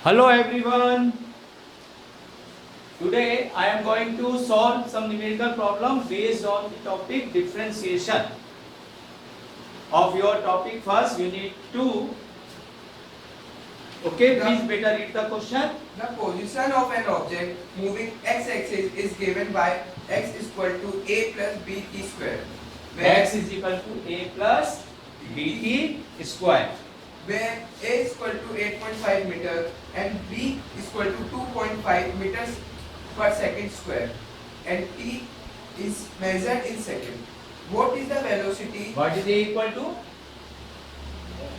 Hello everyone. Today I am going to solve some numerical problem based on the topic differentiation. Of your topic first unit 2. Okay, please better read the question. The position of an object moving x-axis is given by x is equal to a plus bt square, X is equal to a plus bt square. where a is equal to 8.5 meter and b is equal to 2.5 meters per second square and t is measured in second. What is the velocity? What is a equal to?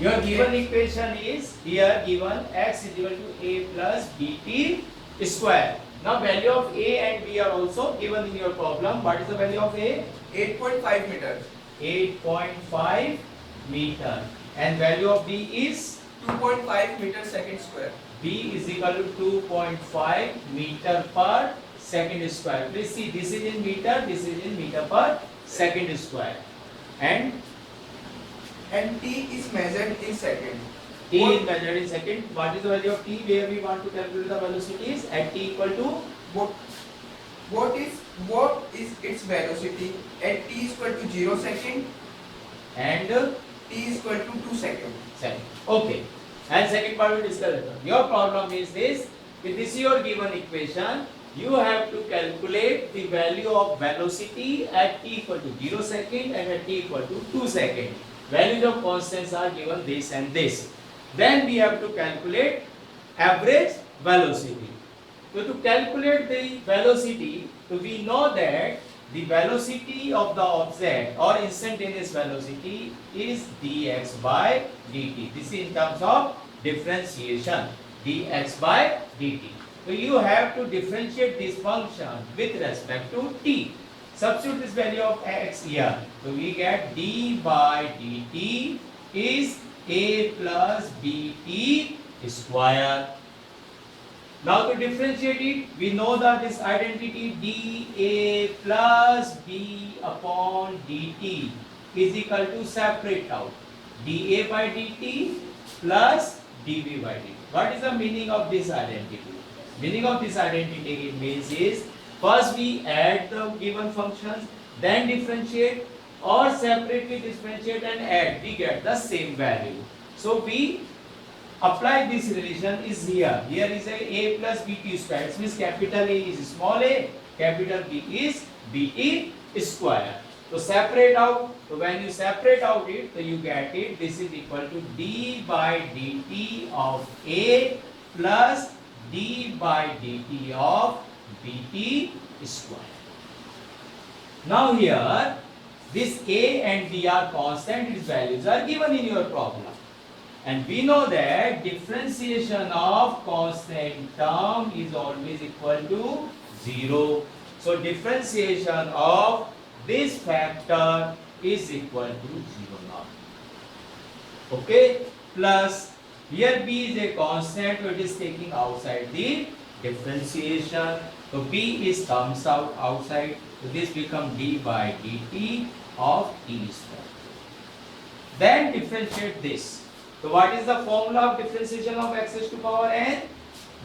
Your given equation is here given x is equal to a plus bt square. Now value of a and b are also given in your problem. What is the value of a? 8.5 meter. 8.5 meter. And value of b is? 2.5 meter second square. B is equal to 2.5 meter per second square. Please see, this is in meter, this is in meter per second square. And t is measured in second. t is measured in second. What is the value of t where we want to calculate the velocities at t equal to? What is its velocity at t is equal to 0 second And t is equal to 2 second. second. Okay. And second part we discuss later. Your problem is this. If this is your given equation, you have to calculate the value of velocity at t equal to 0 second and at t equal to 2 second. Values of constants are given this and this. Then we have to calculate average velocity. So to calculate the velocity, so we know that the velocity of the object or instantaneous velocity is dx by dt. This is in terms of differentiation, dx by dt. So you have to differentiate this function with respect to t. Substitute this value of x here. So we get d by dt is a plus bt square. Now to differentiate it, we know that this identity dA plus b upon dt is equal to separate out dA by dt plus dB by dt. What is the meaning of this identity? Meaning of this identity it means is first we add the given functions, then differentiate, or separately differentiate and add, we get the same value. So we apply this relation is here. Here is a plus bt square. It means capital A is small a, capital B is bt square. So separate out. So when you separate out it, so you get it. This is equal to d by dt of a plus d by dt of bt square. Now here, this a and b are constant. Its values are given in your problem. And we know that differentiation of constant term is always equal to 0. So differentiation of this factor is equal to 0 now. Okay? Plus, here b is a constant, so it is taking outside the differentiation. So b is comes out outside. So this becomes d by dt of t square. Then differentiate this. So what is the formula of differentiation of x raised to power n?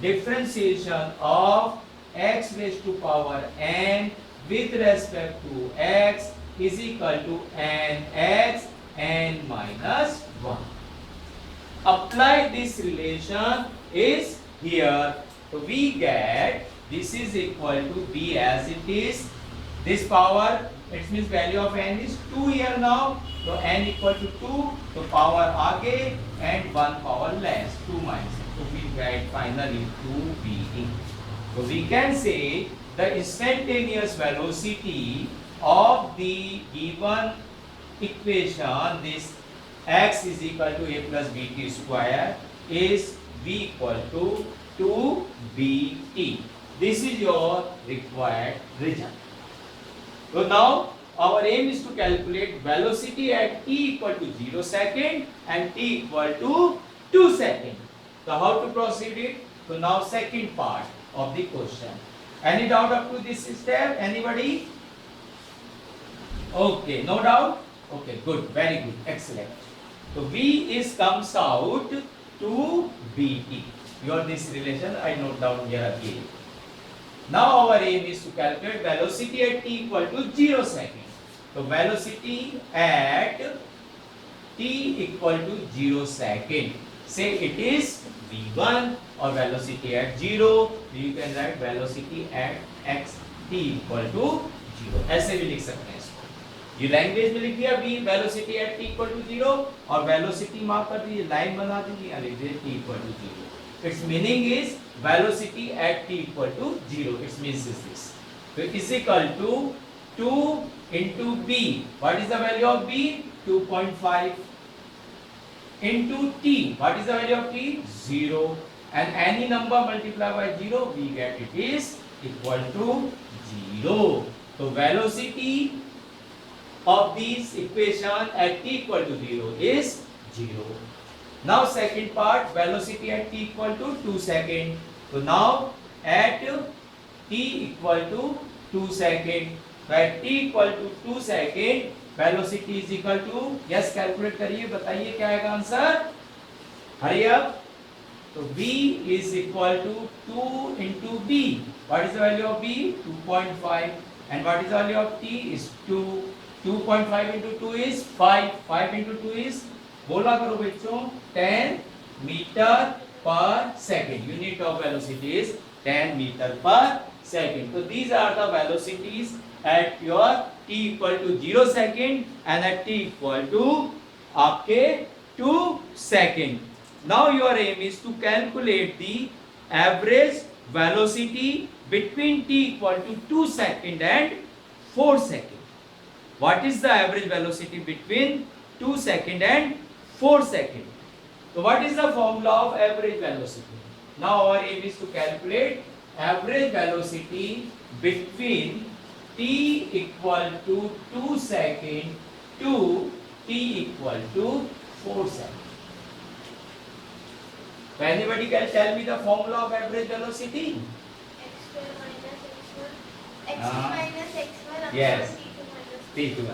Differentiation of x raised to power n with respect to x is equal to nx n minus 1. Apply this relation is here. So we get this is equal to b as it is. This power, it means value of n is 2 here now. So n equal to 2, so power आगे and 1 power less, 2 minus. So we get finally 2b. So we can say the instantaneous velocity of the given equation, this x is equal to a plus bt square, is v equal to 2bt. This is your required result. So now our aim is to calculate velocity at t equal to 0 second and t equal to 2 second. So how to proceed it? So now second part of the question. Any doubt up to this step? Anybody? Okay, no doubt? Okay, good, very good, excellent. So V is comes out to BT. Your this relation I note down here again. Now our aim is to calculate velocity at t equal to 0 second. So velocity at t equal to 0 second. Say it is v1 or velocity at 0. You can write velocity at x t equal to 0. ऐसे भी लिख सकते हैं इसको. ये language में लिख दिया v velocity at t equal to 0 और वेलोसिटी मार्क कर दीजिए, लाइन बना दीजिए, लिख दीजिए t equal to 0. Its meaning is velocity at t equal to 0. Its means is this. So is equal to 2 into b. What is the value of b? 2.5 into t. What is the value of t? 0. And any number multiplied by 0, we get it is equal to 0. So velocity of this equation at t equal to 0 is 0. Now second part, velocity at t equal to 2 second. So now at t equal to 2 second, so at t equal to 2 second, velocity is equal to, yes calculate करिए, बताइए क्या आएगा answer, hurry up. So v is equal to 2 into b. What is the value of b? 2.5. And what is the value of t? Is 2. 2.5 into 2 is 5. 5 into 2 is, बोला करो बच्चों, 10 metre per second. Unit of velocity is 10 metre per second. तो these are the velocities at your t equal to 0 second and at t equal to आपके 2 second. Now your aim is to calculate the average velocity between t equal to 2 second and 4 second. What is the average velocity between 2 second and 4 second? So what is the formula of average velocity? Now our aim is to calculate average velocity between t equal to 2 second to t equal to 4 second. So anybody can tell me the formula of average velocity? x2 minus x1 x3 minus x1 Yes. T2.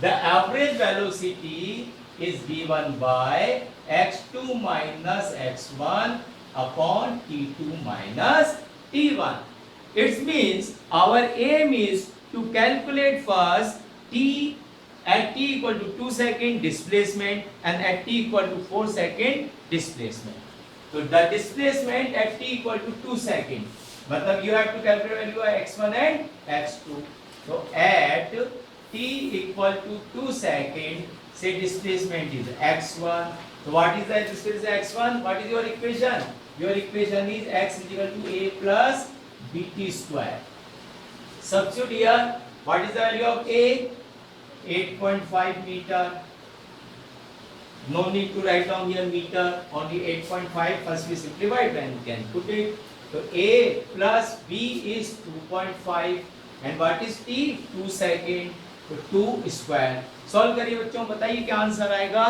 The average velocity is given by x2 minus x1 upon t2 minus t1. It means our aim is to calculate first t at t equal to 2 second displacement and at t equal to 4 second displacement. So the displacement at t equal to 2 second, मतलब you have to calculate value of x1 and x2. So at t equal to 2 second, say displacement is x1. So what is the displacement x1? What is your equation? Your equation is x is equal to a plus bt square. Substitute here. What is the value of a? 8.5 meter. No need to write down here meter, only 8.5. First we simplify it and can put it. So a plus b is 2.5 and what is t? 2 second. तो 2 square. Solve करिए बच्चों, बताइए क्या answer आएगा.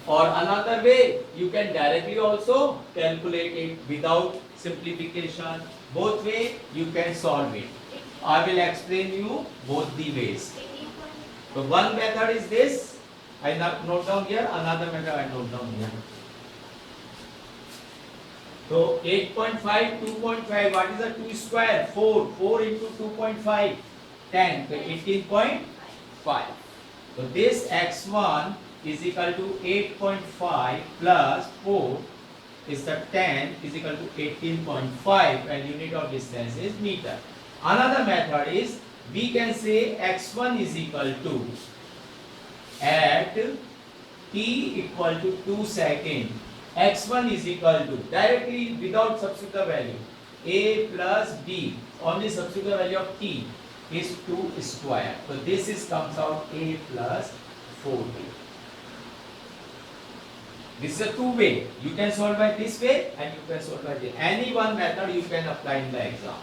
Or another way, you can directly also calculate it without simplification. Both way you can solve it. I will explain you both the ways. So one method is this. I note down here. Another method I note down here. So 8.5, 2.5. What is the 2 square? 4. 4 into 2.5. 10. So 18.5. So this x1 is equal to 8.5 plus 4 is the 10 is equal to 18.5 and unit of distance is meter. Another method is we can say x1 is equal to at t equal to 2 second. X1 is equal to directly without substitute the value a plus b, only substitute the value of t is 2 square. So this is comes out a plus 4b. This is a two way. You can solve by this way and you can solve by this. Any one method you can apply in the exam.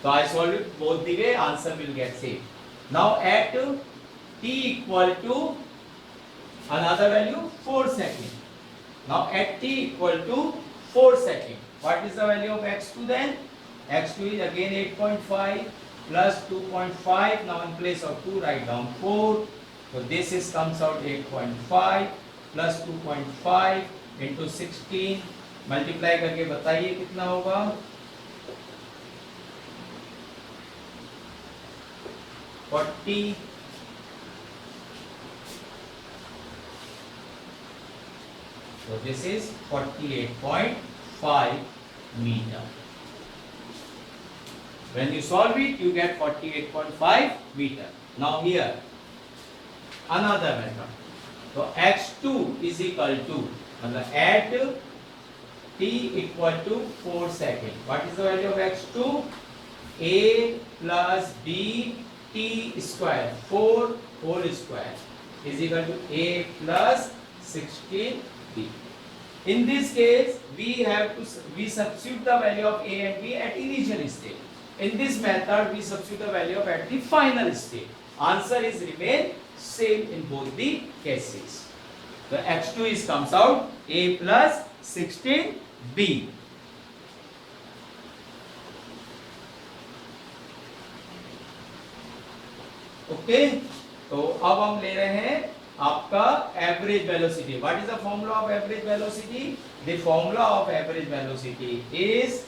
So I solved it both the way, answer will get same. Now at t equal to another value 4 second. Now at t equal to 4 second. What is the value of x2 then? x2 is again 8.5 plus 2.5. Now in place of 2 write down 4. So this is comes out 8.5 plus 2.5 into 16. Multiply करके बताइए कितना होगा. 40. So this is 48.5 meter. When you solve it, you get 48.5 meter. Now here, another method. So x2 is equal to, at t equal to 4 seconds. What is the value of x2? A plus b t square, 4 whole square is equal to a plus 16b. In this case, we substitute the value of a and b at initial state. In this method, we substitute the value of at the final state. Answer is remain same in both the cases. The x2 is comes out a plus 16b. Okay, तो अब हम ले रहे हैं आपका average velocity. What is the formula of average velocity? The formula of average velocity is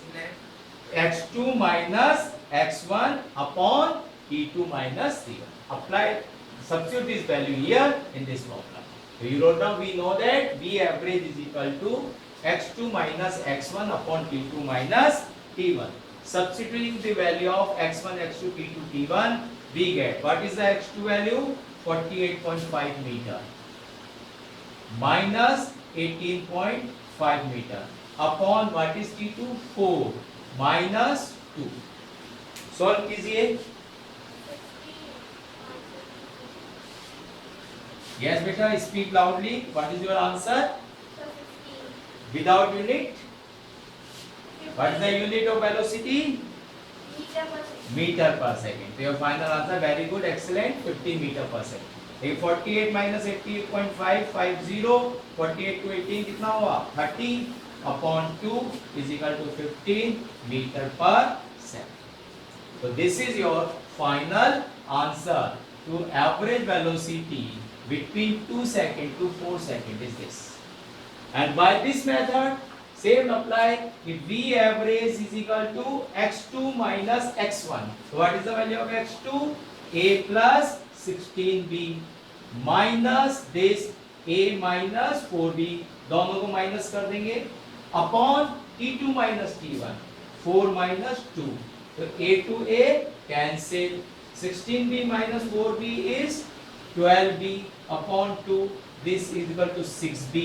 x2 minus x1 upon t2 minus t1. Apply, substitute this value here in this formula. So you wrote down, we know that V average is equal to x2 minus x1 upon t2 minus t1. Substituting the value of x1, x2, t2, t1, we get, what is the x2 value? 48.5 meter minus 18.5 meter upon what is t2? 4 minus 2. Solve कीजिए. Yes बेटा, speak loudly. What is your answer? Without unit. What is the unit of velocity? Metre per second. तो your final answer very good, excellent, 50 metre per second. ये 48 minus 88.5 50. 48 to 18 कितना हुआ? 30 upon 2 is equal to 15 meter per second. So this is your final answer to average velocity between 2 second to 4 second is this. And by this method, same apply. If V average is equal to x2 minus x1. So what is the value of x2? A plus 16b minus this a minus 4b. दोनों को minus कर देंगे upon t2 minus t1, 4 minus 2. So a to a cancel. 16b minus 4b is 12b upon 2. This is equal to 6b.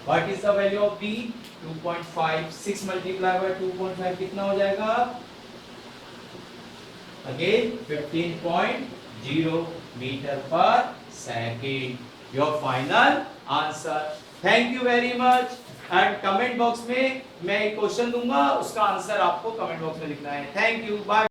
What is the value of b? 2.5. 6 multiplied by 2.5 कितना हो जाएगा? Again 15.0 meter per second. Your final answer. Thank you very much. And comment box में मैं एक question दूंगा, उसका answer आपको comment box में लिखना है. Thank you, bye.